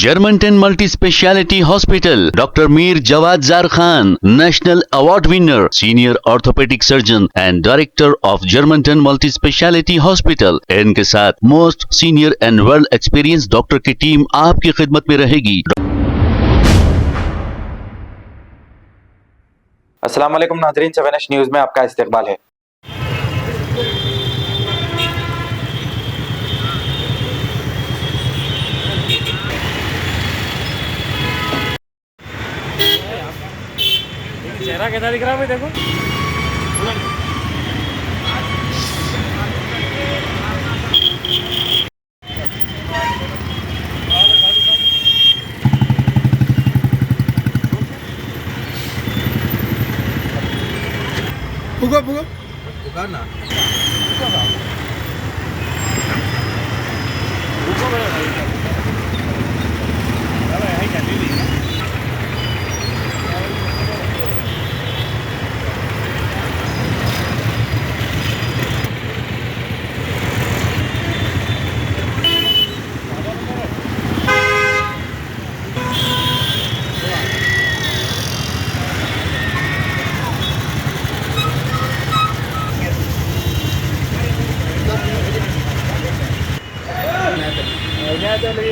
Germantown Multi Speciality Hospital, Dr. Mir Jawad Zar Khan, National Award winner, Senior Orthopedic Surgeon and Director of Germantown Multi Speciality Hospital। इनके साथ most senior and world experience doctor की team आपकी खिदमत में रहेगी। अस्सलाम वालेकुम नाज़रीन, 7H न्यूज़ में आपका इस्तकबाल है। चेहरा कैसा दिख रहा है भाई, देखो। पुगा ना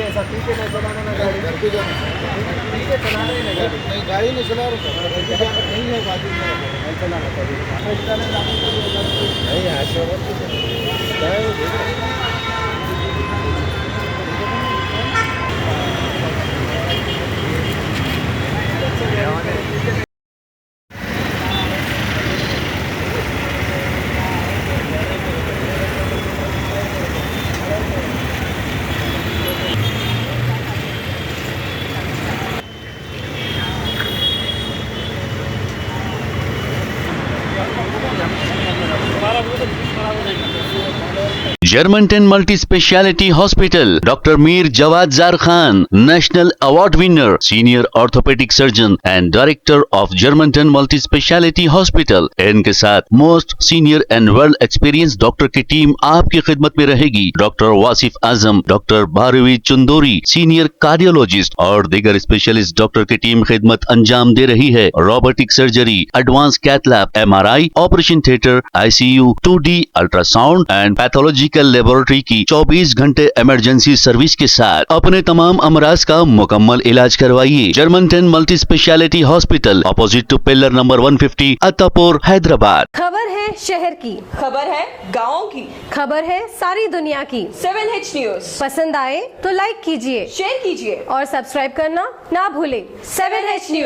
ऐसा ठीक है, नहीं चलाना ना गाड़ी, ठीक है चला रहे ना गाड़ी, नहीं गाड़ी नहीं चला रहा नहीं है, बाजू में नहीं चलाना कभी नहीं ऐसे Germantown Multi Speciality Hospital, Dr. Mir Jawad Zar Khan, National Award winner, Senior Orthopedic Surgeon and Director of Germantown Multi Speciality Hospital। इनके साथ most senior and world experience doctor की टीम आपकी खिदमत में रहेगी। डॉक्टर वासिफ आजम, डॉक्टर भारवी चुंदोरी, सीनियर कार्डियोलॉजिस्ट और दीगर specialist doctor की टीम खिदमत अंजाम दे रही है। Robotic surgery, advance cath lab, MRI, operation theatre, ICU, 2D ultrasound and pathological laboratory की 24 घंटे इमरजेंसी सर्विस के साथ अपने तमाम अमराज का मुकम्मल इलाज करवाइए। जर्मनटन multi speciality hospital, opposite to pillar number 150, Attapur, Hyderabad. खबर है शहर की, खबर है गाँव की, खबर है सारी दुनिया की। 7H न्यूज़ पसंद आए तो लाइक कीजिए, शेयर कीजिए और सब्सक्राइब करना ना भूलें। 7H news.